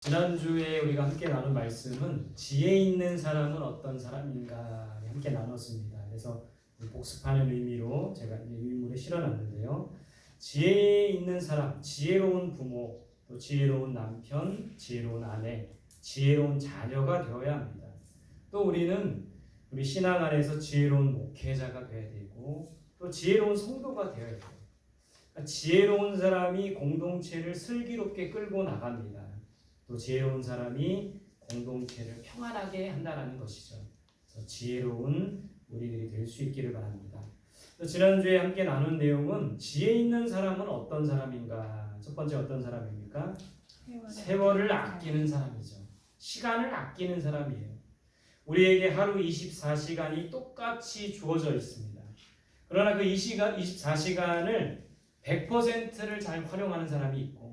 지난주에 우리가 함께 나눈 말씀은 지혜 있는 사람은 어떤 사람인가 함께 나눴습니다. 그래서 복습하는 의미로 제가 이제 유인물에 실어놨는데요. 지혜 있는 사람, 지혜로운 부모, 또 지혜로운 남편, 지혜로운 아내, 지혜로운 자녀가 되어야 합니다. 또 우리는 우리 신앙 안에서 지혜로운 목회자가 되어야 되고 또 지혜로운 성도가 되어야 돼요. 그러니까 지혜로운 사람이 공동체를 슬기롭게 끌고 나갑니다. 또 지혜로운 사람이 공동체를 평안하게 한다는 것이죠. 그래서 지혜로운 우리들이 될 수 있기를 바랍니다. 지난주에 함께 나눈 내용은 지혜 있는 사람은 어떤 사람인가? 첫 번째 어떤 사람입니까? 세월을 아끼는 사람이죠. 시간을 아끼는 사람이에요. 우리에게 하루 24시간이 똑같이 주어져 있습니다. 그러나 그 24시간을 100%를 잘 활용하는 사람이 있고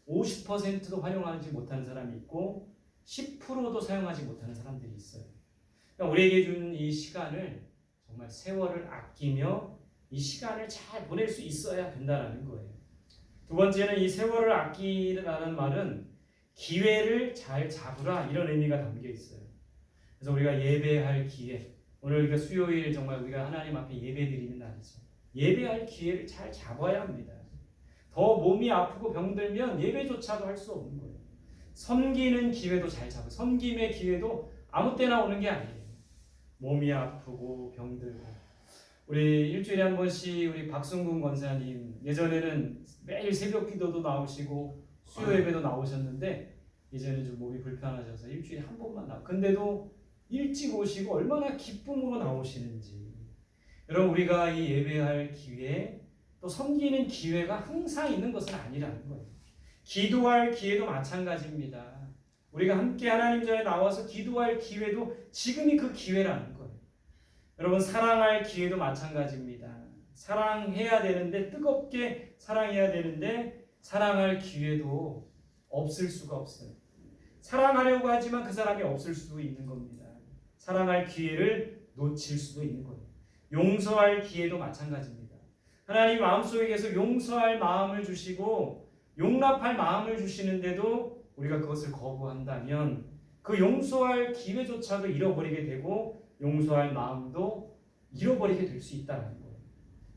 50%도 활용하지 못하는 사람이 있고 10%도 사용하지 못하는 사람들이 있어요. 그러니까 우리에게 준 이 시간을 정말 세월을 아끼며 이 시간을 잘 보낼 수 있어야 된다는 거예요. 두 번째는 이 세월을 아끼라는 말은 기회를 잘 잡으라 이런 의미가 담겨 있어요. 그래서 우리가 예배할 기회, 오늘 우리가 수요일 정말 우리가 하나님 앞에 예배드리는 날이죠. 예배할 기회를 잘 잡아야 합니다. 더 몸이 아프고 병들면 예배조차도 할 수 없는 거예요. 섬기는 기회도 잘 잡아요. 섬김의 기회도 아무 때나 오는 게 아니에요. 몸이 아프고 병들고 우리 일주일에 한 번씩 우리 박순근 권사님 예전에는 매일 새벽 기도도 나오시고 수요 예배도 나오셨는데 이제는 좀 몸이 불편하셔서 일주일에 한 번만 나와. 근데도 일찍 오시고 얼마나 기쁨으로 나오시는지. 여러분 우리가 이 예배할 기회 또 섬기는 기회가 항상 있는 것은 아니라는 거예요. 기도할 기회도 마찬가지입니다. 우리가 함께 하나님 전에 나와서 기도할 기회도 지금이 그 기회라는 거예요. 여러분 사랑할 기회도 마찬가지입니다. 사랑해야 되는데 뜨겁게 사랑해야 되는데 사랑할 기회도 없을 수가 없어요. 사랑하려고 하지만 그 사람이 없을 수도 있는 겁니다. 사랑할 기회를 놓칠 수도 있는 거예요. 용서할 기회도 마찬가지입니다. 하나님 마음속에 계속 용서할 마음을 주시고 용납할 마음을 주시는데도 우리가 그것을 거부한다면 그 용서할 기회조차도 잃어버리게 되고 용서할 마음도 잃어버리게 될 수 있다는 거예요.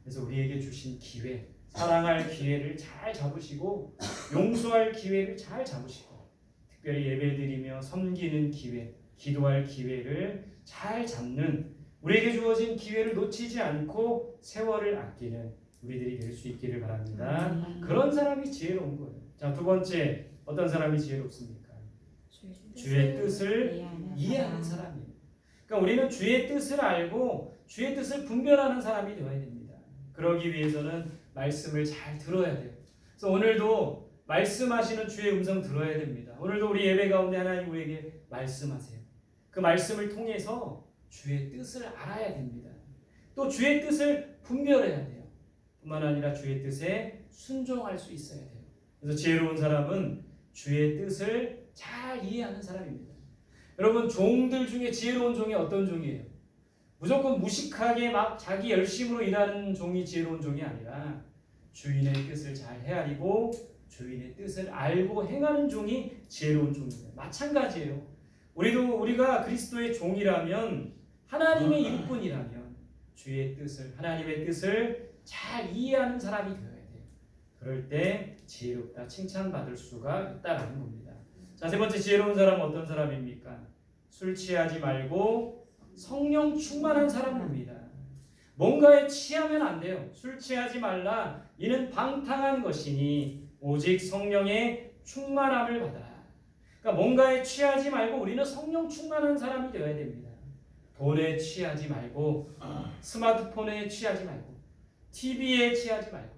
그래서 우리에게 주신 기회, 사랑할 기회를 잘 잡으시고 용서할 기회를 잘 잡으시고 특별히 예배드리며 섬기는 기회, 기도할 기회를 잘 잡는 우리에게 주어진 기회를 놓치지 않고 세월을 아끼는 우리들이 될 수 있기를 바랍니다. 그런 사람이 지혜로운 거예요. 자, 두 번째 어떤 사람이 지혜롭습니까? 주의 뜻을 이해하는 사람이에요. 그러니까 우리는 주의 뜻을 알고 주의 뜻을 분별하는 사람이 되어야 됩니다. 그러기 위해서는 말씀을 잘 들어야 돼요. 그래서 오늘도 말씀하시는 주의 음성 들어야 됩니다. 오늘도 우리 예배 가운데 하나님 우리에게 말씀하세요. 그 말씀을 통해서 주의 뜻을 알아야 됩니다. 또 주의 뜻을 분별해야 돼요. 뿐만 아니라 주의 뜻에 순종할 수 있어야 돼요. 그래서 지혜로운 사람은 주의 뜻을 잘 이해하는 사람입니다. 여러분 종들 중에 지혜로운 종이 어떤 종이에요? 무조건 무식하게 막 자기 열심으로 일하는 종이 지혜로운 종이 아니라 주인의 뜻을 잘 헤아리고 주인의 뜻을 알고 행하는 종이 지혜로운 종입니다. 마찬가지예요. 우리가 그리스도의 종이라면 하나님의 일꾼이라면 주의 뜻을 하나님의 뜻을 잘 이해하는 사람이 되어야 돼요. 그럴 때 지혜롭다 칭찬받을 수가 있다는 겁니다. 자, 세 번째 지혜로운 사람은 어떤 사람입니까? 술 취하지 말고 성령 충만한 사람입니다. 뭔가에 취하면 안 돼요. 술 취하지 말라. 이는 방탕한 것이니 오직 성령의 충만함을 받아라. 그러니까 뭔가에 취하지 말고 우리는 성령 충만한 사람이 되어야 됩니다. 돈에 취하지 말고 스마트폰에 취하지 말고 TV에 취하지 말고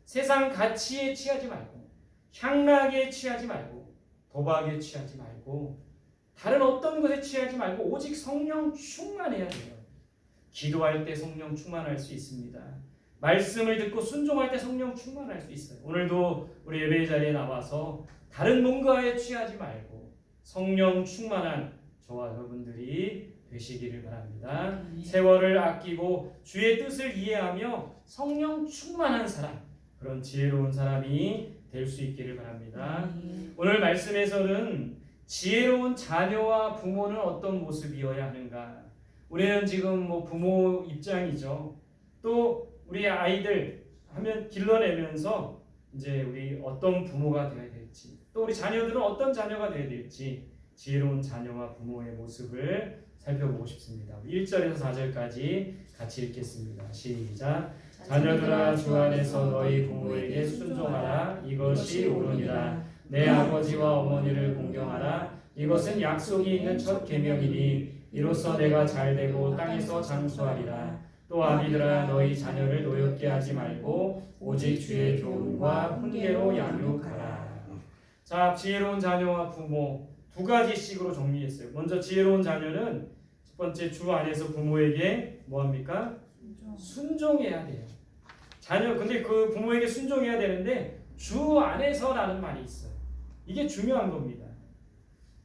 세상 가치에 취하지 말고 향락에 취하지 말고 도박에 취하지 말고 다른 어떤 것에 취하지 말고 오직 성령 충만해야 돼요. 기도할 때 성령 충만할 수 있습니다. 말씀을 듣고 순종할 때 성령 충만할 수 있어요. 오늘도 우리 예배 자리에 나와서 다른 뭔가에 취하지 말고 성령 충만한 저와 여러분들이 되시기를 바랍니다. 세월을 아끼고 주의 뜻을 이해하며 성령 충만한 사람, 그런 지혜로운 사람이 될 수 있기를 바랍니다. 오늘 말씀에서는 지혜로운 자녀와 부모는 어떤 모습이어야 하는가? 우리는 지금 뭐 부모 입장이죠. 또 우리 아이들 하면 길러내면서 이제 우리 어떤 부모가 되어야 될지, 또 우리 자녀들은 어떤 자녀가 되어야 될지 지혜로운 자녀와 부모의 모습을 살펴보고 싶습니다. 1절에서 4절까지 같이 읽겠습니다. 시작. 자녀들아 주 안에서 너희 부모에게 순종하라. 이것이 옳으니라. 내 아버지와 어머니를 공경하라. 이것은 약속이 있는 첫 계명이니 이로써 내가 잘되고 땅에서 장수하리라. 또 아비들아 너희 자녀를 노엽게 하지 말고 오직 주의 교훈과 훈계로 양육하라. 자, 지혜로운 자녀와 부모 두 가지씩으로 정리했어요. 먼저 지혜로운 자녀는 첫 번째 주 안에서 부모에게 뭐합니까? 순종해야 돼요. 자녀 근데 그 부모에게 순종해야 되는데 주 안에서라는 말이 있어요. 이게 중요한 겁니다.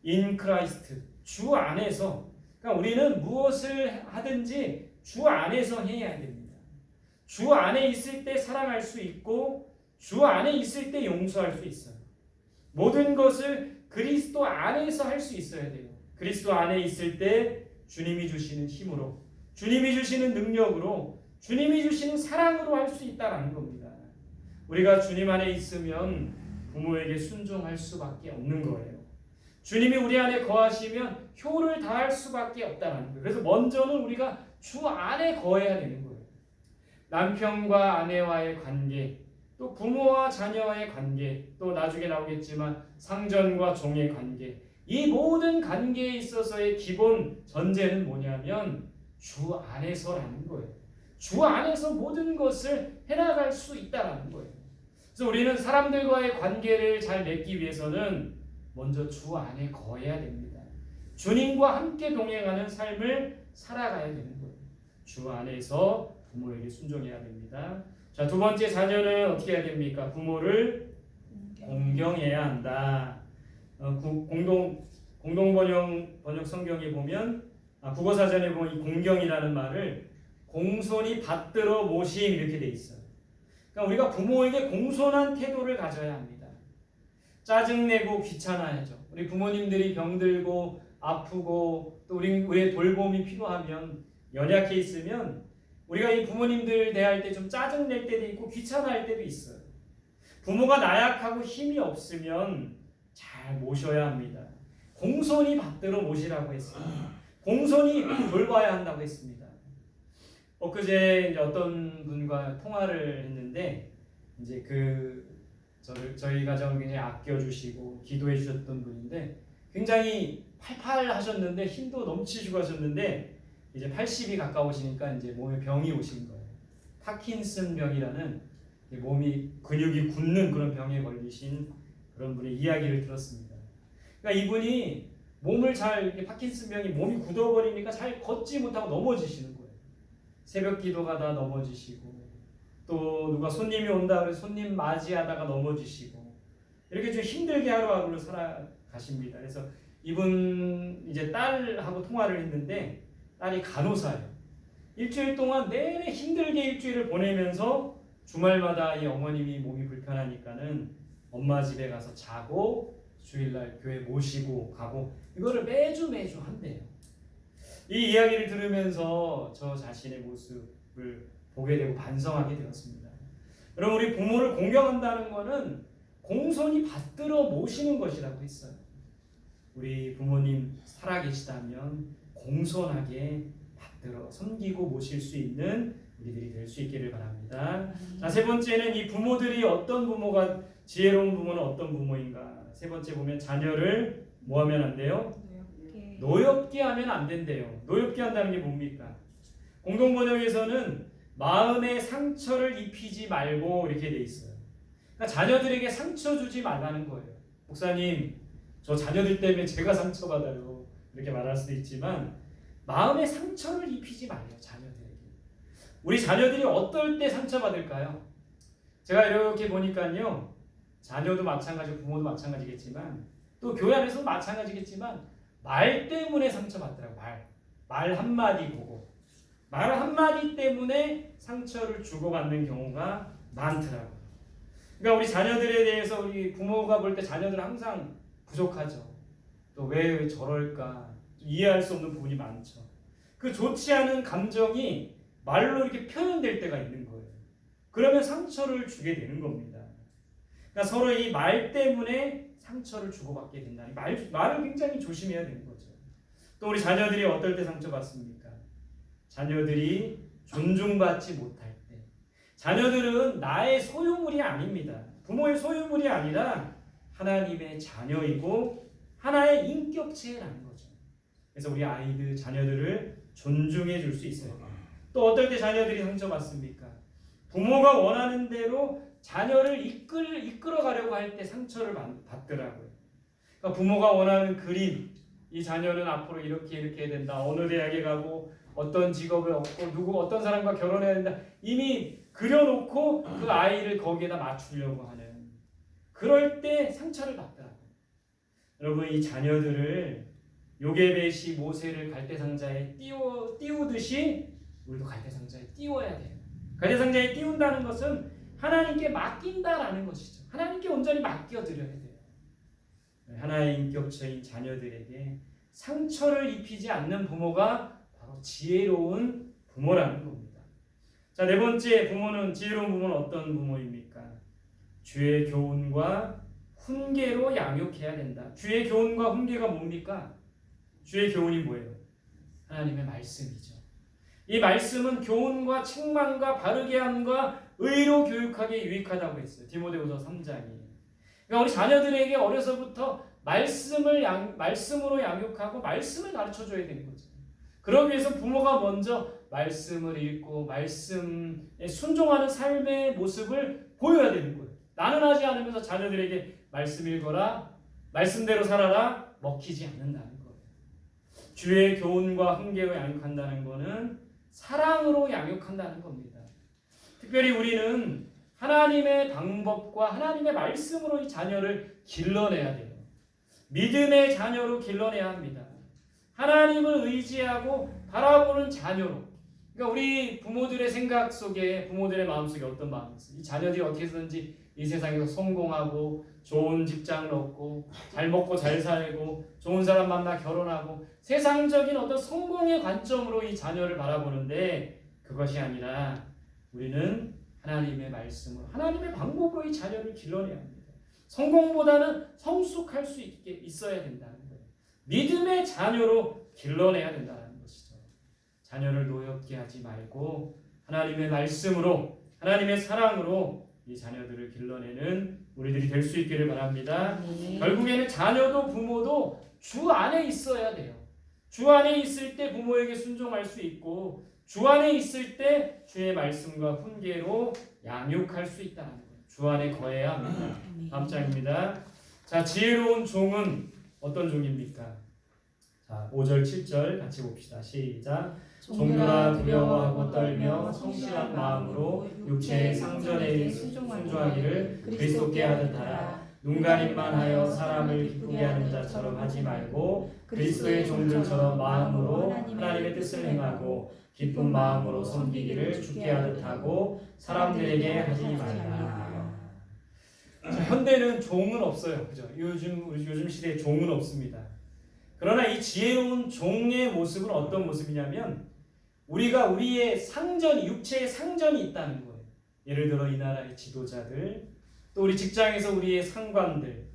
In Christ, 주 안에서. 그러니까 우리는 무엇을 하든지 주 안에서 해야 됩니다. 주 안에 있을 때 사랑할 수 있고 주 안에 있을 때 용서할 수 있어요. 모든 것을 그리스도 안에서 할 수 있어야 돼요. 그리스도 안에 있을 때 주님이 주시는 힘으로, 주님이 주시는 능력으로, 주님이 주시는 사랑으로 할 수 있다는 겁니다. 우리가 주님 안에 있으면 부모에게 순종할 수밖에 없는 거예요. 주님이 우리 안에 거하시면 효를 다할 수밖에 없다는 거예요. 그래서 먼저는 우리가 주 안에 거해야 되는 거예요. 남편과 아내와의 관계, 또 부모와 자녀와의 관계, 또 나중에 나오겠지만 상전과 종의 관계, 이 모든 관계에 있어서의 기본 전제는 뭐냐면 주 안에서라는 거예요. 주 안에서 모든 것을 해나갈 수 있다는 거예요. 그래서 우리는 사람들과의 관계를 잘 맺기 위해서는 먼저 주 안에 거해야 됩니다. 주님과 함께 동행하는 삶을 살아가야 되는 거예요. 주 안에서 부모에게 순종해야 됩니다. 자, 두 번째 자녀는 어떻게 해야 됩니까? 부모를 공경해야 한다. 공동 번역 성경에 보면 국어 사전에 보면 이 공경이라는 말을 공손히 받들어 모심 이렇게 돼 있어요. 그러니까 우리가 부모에게 공손한 태도를 가져야 합니다. 짜증내고 귀찮아하죠. 우리 부모님들이 병들고 아프고 또 우리의 돌봄이 필요하면 연약해 있으면 우리가 이 부모님들 대할 때 좀 짜증낼 때도 있고 귀찮아할 때도 있어요. 부모가 나약하고 힘이 없으면 잘 모셔야 합니다. 공손히 받들어 모시라고 했습니다. 공손히 돌봐야 한다고 했습니다. 엊그제 이제 어떤 분과 통화를 했는데 이제 저희 가정을 굉장히 아껴주시고 기도해 주셨던 분인데 굉장히 팔팔하셨는데 힘도 넘치시고 하셨는데 이제 80이 가까우시니까 이제 몸에 병이 오신 거예요. 파킨슨 병이라는 몸이 근육이 굳는 그런 병에 걸리신 그런 분의 이야기를 들었습니다. 그러니까 이분이 몸을 이렇게 파킨슨 병이 몸이 굳어버리니까 잘 걷지 못하고 넘어지시는 거예요. 새벽 기도가다 넘어지시고 또 누가 손님이 온다 그래서 손님 맞이하다가 넘어지시고 이렇게 좀 힘들게 하루하루를 살아가십니다. 그래서 이분 이제 딸하고 통화를 했는데 딸이 간호사예요. 일주일 동안 내내 힘들게 일주일을 보내면서 주말마다 이 어머님이 몸이 불편하니까는 엄마 집에 가서 자고 주일날 교회 모시고 가고 이거를 매주 한대요. 이 이야기를 들으면서 저 자신의 모습을 보게 되고 반성하게 되었습니다. 여러분 우리 부모를 공경한다는 것은 공손히 받들어 모시는 것이라고 했어요. 우리 부모님 살아계시다면 공손하게 받들어 섬기고 모실 수 있는 우리들이 될 수 있기를 바랍니다. 자, 세 번째는 이 부모들이 어떤 부모가 지혜로운 부모는 어떤 부모인가? 세 번째 보면 자녀를 뭐 하면 안 돼요? 노엽게 하면 안 된대요. 노엽게 한다는 게 뭡니까? 공동번역에서는 마음에 상처를 입히지 말고 이렇게 돼 있어요. 그러니까 자녀들에게 상처 주지 말라는 거예요. 목사님, 저 자녀들 때문에 제가 상처받아요. 이렇게 말할 수도 있지만 마음에 상처를 입히지 말아요. 자녀들에게. 우리 자녀들이 어떨 때 상처받을까요? 제가 이렇게 보니까요. 자녀도 마찬가지고 부모도 마찬가지겠지만 또 교회 안에서도 마찬가지겠지만 말 때문에 상처받더라고요. 말 한마디 보고 말 한마디 때문에 상처를 주고받는 경우가 많더라고요. 그러니까 우리 자녀들에 대해서 우리 부모가 볼 때 자녀들은 항상 부족하죠. 또 왜 저럴까 이해할 수 없는 부분이 많죠. 그 좋지 않은 감정이 말로 이렇게 표현될 때가 있는 거예요. 그러면 상처를 주게 되는 겁니다. 그러니까 서로 이 말 때문에 상처를 주고받게 된다는 말을 굉장히 조심해야 되는 거죠. 또 우리 자녀들이 어떨 때 상처받습니까? 자녀들이 존중받지 못할 때. 자녀들은 나의 소유물이 아닙니다. 부모의 소유물이 아니라 하나님의 자녀이고 하나의 인격체라는 거죠. 그래서 우리 아이들, 자녀들을 존중해 줄 수 있어야 돼요. 또 어떨 때 자녀들이 상처받습니까? 부모가 원하는 대로 자녀를 이끌어 가려고 할 때 상처를 받더라고요. 그러니까 부모가 원하는 그림, 이 자녀는 앞으로 이렇게 해야 된다. 어느 대학에 가고 어떤 직업을 얻고 어떤 사람과 결혼해야 된다. 이미 그려놓고 그 아이를 거기에다 맞추려고 하는, 그럴 때 상처를 받더라고요. 여러분, 이 자녀들을 요게벳이 모세를 갈대상자에 띄우듯이 우리도 갈대상자에 띄워야 돼요. 갈대상자에 띄운다는 것은 하나님께 맡긴다라는 것이죠. 하나님께 온전히 맡겨드려야 돼요. 하나의 인격체인 자녀들에게 상처를 입히지 않는 부모가 바로 지혜로운 부모라는 겁니다. 자, 네 번째, 지혜로운 부모는 어떤 부모입니까? 주의 교훈과 훈계로 양육해야 된다. 주의 교훈과 훈계가 뭡니까? 주의 교훈이 뭐예요? 하나님의 말씀이죠. 이 말씀은 교훈과 책망과 바르게 함과 의로 교육하기에 유익하다고 했어요. 디모데후서 3장이. 그러니까 우리 자녀들에게 어려서부터 말씀으로 양육하고 말씀을 가르쳐줘야 되는 거죠. 그러기 위해서 부모가 먼저 말씀을 읽고 말씀에 순종하는 삶의 모습을 보여야 되는 거예요. 나는 하지 않으면서 자녀들에게 말씀 읽어라, 말씀대로 살아라, 먹히지 않는다는 거예요. 주의 교훈과 훈계로 양육한다는 것은 사랑으로 양육한다는 겁니다. 특별히 우리는 하나님의 방법과 하나님의 말씀으로 이 자녀를 길러내야 돼요. 믿음의 자녀로 길러내야 합니다. 하나님을 의지하고 바라보는 자녀로. 그러니까 우리 부모들의 생각 속에, 부모들의 마음속에 어떤 마음이 있어요? 이 자녀들이 어떻게 해서든지 이 세상에서 성공하고 좋은 직장을 얻고 잘 먹고 잘 살고 좋은 사람 만나 결혼하고 세상적인 어떤 성공의 관점으로 이 자녀를 바라보는데, 그것이 아니라 우리는 하나님의 말씀으로, 하나님의 방법으로 이 자녀를 길러내야 합니다. 성공보다는 성숙할 수 있어야 된다는 거예요. 믿음의 자녀로 길러내야 된다는 것이죠. 자녀를 노엽게 하지 말고 하나님의 말씀으로, 하나님의 사랑으로 이 자녀들을 길러내는 우리들이 될 수 있기를 바랍니다. 결국에는 자녀도 부모도 주 안에 있어야 돼요. 주 안에 있을 때 부모에게 순종할 수 있고, 주 안에 있을 때 주의 말씀과 훈계로 양육할 수 있다는 거예요. 주 안에 거해야 합니다. 다음 장입니다. 자, 지혜로운 종은 어떤 종입니까? 자, 5절 7절 같이 봅시다. 시작. 종들아, 두려워하고 떨며 성실한 마음으로 육체의 상전에 순종하기를 그리스도께 하듯 하라. 눈가림만 하여 사람을 기쁘게 하는 자처럼 하지 말고 그리스도의 종들처럼 마음으로 하나님의 뜻을 행하고 기쁜 마음으로 섬기기를 주께 하듯 하고 사람들에게 하지 말라. 자, 현대는 종은 없어요. 그죠? 요즘 시대에 종은 없습니다. 그러나 이 지혜로운 종의 모습은 어떤 모습이냐면, 우리가 우리의 상전이, 육체의 상전이 있다는 거예요. 예를 들어 이 나라의 지도자들, 또 우리 직장에서 우리의 상관들,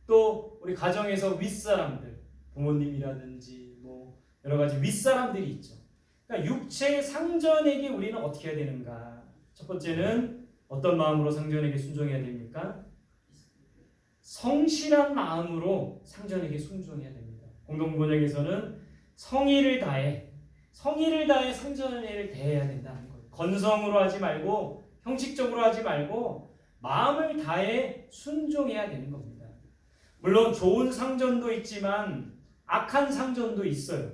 또 우리 가정에서 윗사람들, 부모님이라든지 뭐 여러 가지 윗사람들이 있죠. 그러니까 육체의 상전에게 우리는 어떻게 해야 되는가? 첫 번째는 어떤 마음으로 상전에게 순종해야 됩니까? 성실한 마음으로 상전에게 순종해야 됩니다. 공동번역에서는 성의를 다해 상전에게 대해야 된다는 거예요. 건성으로 하지 말고, 형식적으로 하지 말고 마음을 다해 순종해야 되는 겁니다. 물론 좋은 상전도 있지만 악한 상전도 있어요.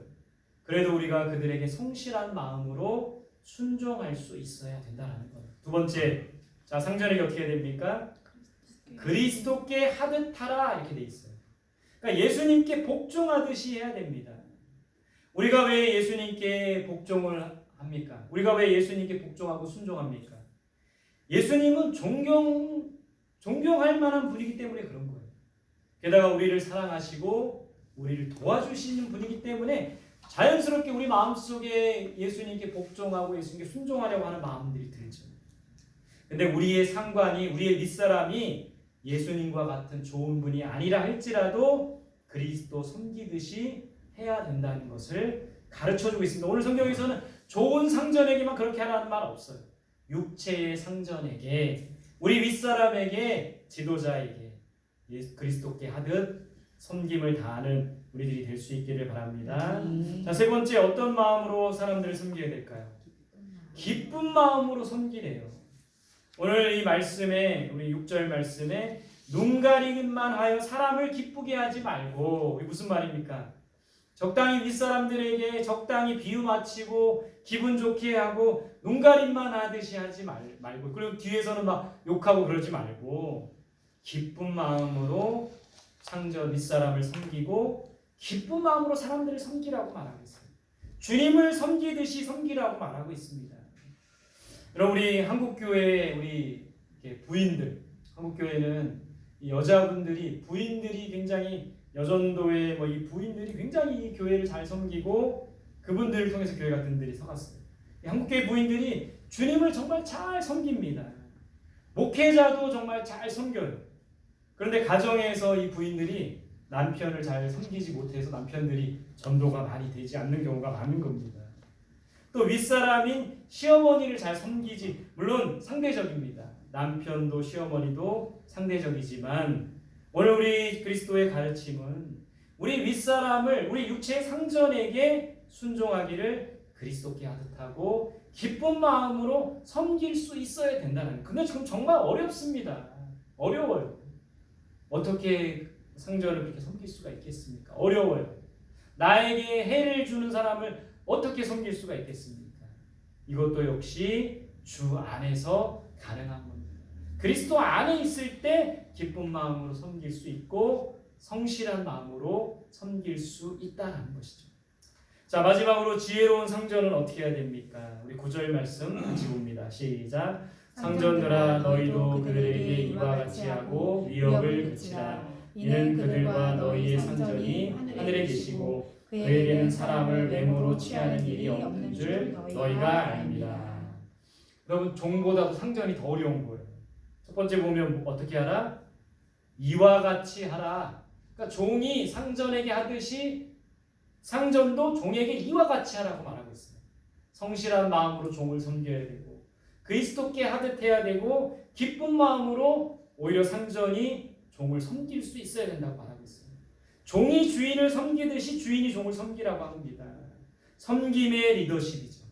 그래도 우리가 그들에게 성실한 마음으로 순종할 수 있어야 된다는 거예요. 두 번째, 자, 상전에게 어떻게 해야 됩니까? 그리스도께 하듯 하라, 이렇게 돼 있어요. 그러니까 예수님께 복종하듯이 해야 됩니다. 우리가 왜 예수님께 복종을 합니까? 우리가 왜 예수님께 복종하고 순종합니까? 예수님은 존경할 만한 분이기 때문에 그런 거예요. 게다가 우리를 사랑하시고 우리를 도와주시는 분이기 때문에 자연스럽게 우리 마음속에 예수님께 복종하고 예수님께 순종하려고 하는 마음들이 들죠. 근데 우리의 상관이, 우리의 윗사람이 예수님과 같은 좋은 분이 아니라 할지라도 그리스도 섬기듯이 해야 된다는 것을 가르쳐주고 있습니다. 오늘 성경에서는 좋은 상전에게만 그렇게 하라는 말 없어요. 육체의 상전에게, 우리 윗사람에게, 지도자에게 그리스도께 하듯 섬김을 다하는 우리들이 될 수 있기를 바랍니다. 자, 세 번째, 어떤 마음으로 사람들을 섬겨야 될까요? 기쁜 마음으로 섬기래요. 오늘 이 말씀에, 우리 6절 말씀에 눈 가리기만 하여 사람을 기쁘게 하지 말고, 이게 무슨 말입니까? 적당히 윗사람들에게 적당히 비유 맞히고 기분 좋게 하고 눈 가림만 하듯이 하지 말고, 그리고 뒤에서는 막 욕하고 그러지 말고 기쁜 마음으로 상전 윗사람을 섬기고 기쁜 마음으로 사람들을 섬기라고 말하고 있어요. 주님을 섬기듯이 섬기라고 말하고 있습니다. 여러분, 우리 한국교회 우리 부인들, 한국교회는 여자분들이, 부인들이 굉장히, 여전도의 이 부인들이 굉장히 이 교회를 잘 섬기고 그분들을 통해서 교회가 든든히 서갔어요. 한국교회 부인들이 주님을 정말 잘 섬깁니다. 목회자도 정말 잘 섬겨요. 그런데 가정에서 이 부인들이 남편을 잘 섬기지 못해서 남편들이 전도가 많이 되지 않는 경우가 많은 겁니다. 또 윗사람인 시어머니를 잘 섬기지, 물론 상대적입니다. 남편도 시어머니도 상대적이지만 오늘 우리 그리스도의 가르침은 우리 윗사람을, 우리 육체의 상전에게 순종하기를 그리스도께 하듯 하고 기쁜 마음으로 섬길 수 있어야 된다는 거예요. 근데 지금 정말 어렵습니다. 어려워요. 어떻게 상전을 그렇게 섬길 수가 있겠습니까? 어려워요. 나에게 해를 주는 사람을 어떻게 섬길 수가 있겠습니까? 이것도 역시 주 안에서 가능한 겁니다. 그리스도 안에 있을 때 기쁜 마음으로 섬길 수 있고 성실한 마음으로 섬길 수 있다는 것이죠. 자, 마지막으로 지혜로운 상전은 어떻게 해야 됩니까? 우리 9절 말씀 같이 봅니다. 시작. 상전들아, 너희도 그들에게 이와 같이 하고 위협을 그치라. 이는 그들과 너희의 상전이 하늘에 계시고 그에게는 사람을 외모로 취하는 일이 없는 줄 너희가 압니다. 여러분, 종보다도 상전이 더 어려운 거예요. 첫 번째 보면 어떻게 하라? 이와 같이 하라. 그러니까 종이 상전에게 하듯이 상전도 종에게 이와 같이 하라고 말하고 있어요. 성실한 마음으로 종을 섬겨야 되고 그리스도께 하듯 해야 되고 기쁜 마음으로 오히려 상전이 종을 섬길 수 있어야 된다고 말하고 있어요. 종이 주인을 섬기듯이 주인이 종을 섬기라고 합니다. 섬김의 리더십이죠.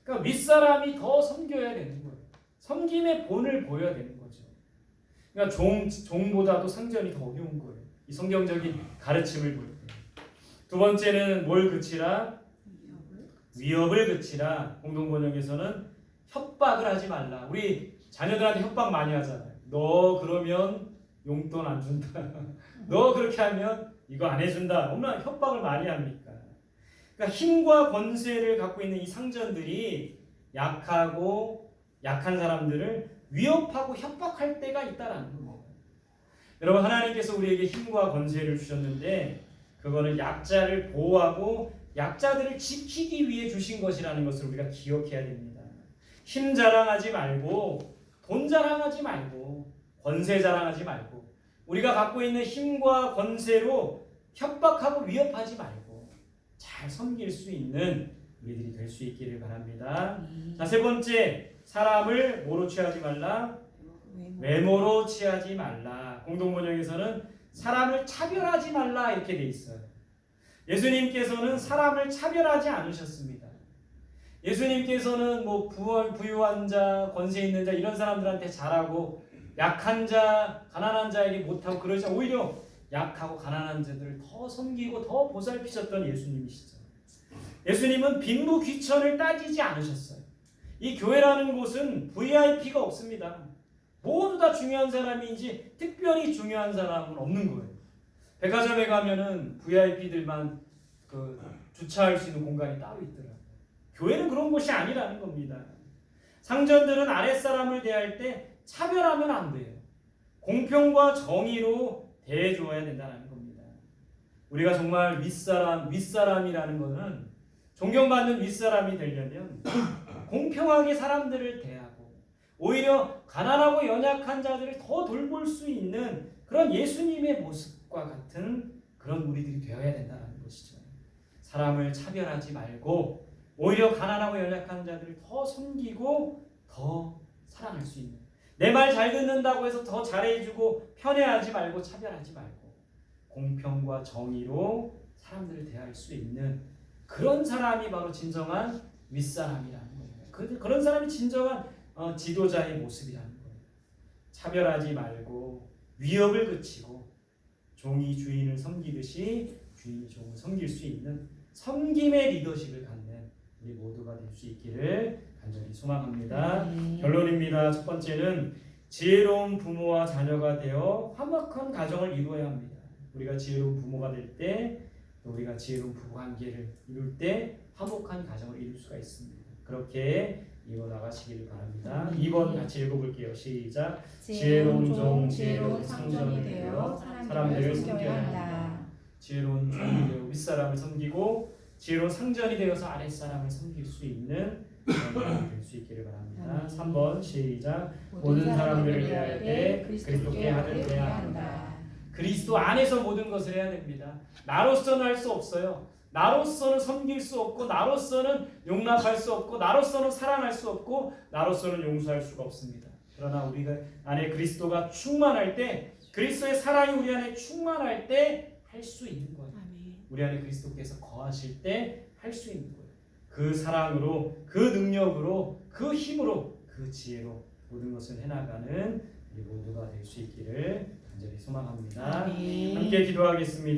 그러니까 윗사람이 더 섬겨야 되는 거예요. 섬김의 본을 보여야 되는 거죠. 그러니까 종보다도 상전이 더 어려운 거예요. 이 성경적인 가르침을 볼 때. 두 번째는 뭘 그치라? 위협을 그치라. 공동번역에서는 협박을 하지 말라. 우리 자녀들한테 협박 많이 하잖아요. 너 그러면 용돈 안 준다. 너 그렇게 하면 이거 안 해준다. 얼마나 협박을 많이 합니까? 그러니까 힘과 권세를 갖고 있는 이 상전들이 약하고 약한 사람들을 위협하고 협박할 때가 있다라는 겁니다. 여러분, 하나님께서 우리에게 힘과 권세를 주셨는데 그거는 약자를 보호하고 약자들을 지키기 위해 주신 것이라는 것을 우리가 기억해야 됩니다. 힘 자랑하지 말고 돈 자랑하지 말고 권세 자랑하지 말고 우리가 갖고 있는 힘과 권세로 협박하고 위협하지 말고 잘 섬길 수 있는 우리들이 될 수 있기를 바랍니다. 자, 세 번째, 사람을 뭐로 취하지 말라? 외모로 취하지 말라. 공동번역에서는 사람을 차별하지 말라 이렇게 돼 있어요. 예수님께서는 사람을 차별하지 않으셨습니다. 예수님께서는 부유한 자, 권세 있는 자 이런 사람들한테 잘하고 약한 자, 가난한 자에게 못하고 그러지 않고 오히려 약하고 가난한 자들을 더 섬기고 더 보살피셨던 예수님이시죠. 예수님은 빈부 귀천을 따지지 않으셨어요. 이 교회라는 곳은 VIP가 없습니다. 모두 다 중요한 사람이지 특별히 중요한 사람은 없는 거예요. 백화점에 가면은 VIP들만 주차할 수 있는 공간이 따로 있더라고요. 교회는 그런 곳이 아니라는 겁니다. 상전들은 아랫사람을 대할 때 차별하면 안 돼요. 공평과 정의로 대해주어야 된다는 겁니다. 우리가 정말 윗사람이라는 것은 존경받는 윗사람이 되려면 공평하게 사람들을 대하고 오히려 가난하고 연약한 자들을 더 돌볼 수 있는 그런 예수님의 모습과 같은 그런 우리들이 되어야 된다는 것이죠. 사람을 차별하지 말고 오히려 가난하고 연약한 자들을 더 섬기고 더 사랑할 수 있는, 내 말 잘 듣는다고 해서 더 잘해주고 편애하지 말고 차별하지 말고 공평과 정의로 사람들을 대할 수 있는 그런 사람이 바로 진정한 윗사람이라는 거예요. 그런 사람이 진정한 지도자의 모습이라는 거예요. 차별하지 말고 위협을 그치고 종이 주인을 섬기듯이 주인이 종을 섬길 수 있는 섬김의 리더십을 갖는 우리 모두가 될 수 있기를 간절히 소망합니다. 결론입니다. 첫 번째는 지혜로운 부모와 자녀가 되어 화목한 가정을 이루어야 합니다. 우리가 지혜로운 부모가 될 때, 또 우리가 지혜로운 부부관계를 이룰 때 화목한 가정을 이룰 수가 있습니다. 그렇게 이루어 나가시기를 바랍니다. 2번 같이 읽어볼게요. 시작. 지혜로운 종, 지혜로운 상전이 되어 사람들을 섬겨야 한다. 지혜로운 종이 되어 윗사람을 섬기고 지혜로운 상전이 되어서 아랫사람을 섬길 수 있는 그런 될 수 있기를 바랍니다. 3번 시작. 모든 사람들을 대할 때 그리스도께 하듯 대해야 한다. 그리스도 안에서 모든 것을 해야 됩니다. 나로서는 할 수 없어요. 나로서는 섬길 수 없고, 나로서는 용납할 수 없고, 나로서는 사랑할 수 없고, 나로서는 용서할 수가 없습니다. 그러나 우리가 안에 그리스도가 충만할 때, 그리스도의 사랑이 우리 안에 충만할 때 할 수 있는 거예요. 우리 안에 그리스도께서 거하실 때 할 수 있는 거예요. 그 사랑으로, 그 능력으로, 그 힘으로, 그 지혜로 모든 것을 해나가는 우리 모두가 될 수 있기를 간절히 소망합니다. 함께 기도하겠습니다.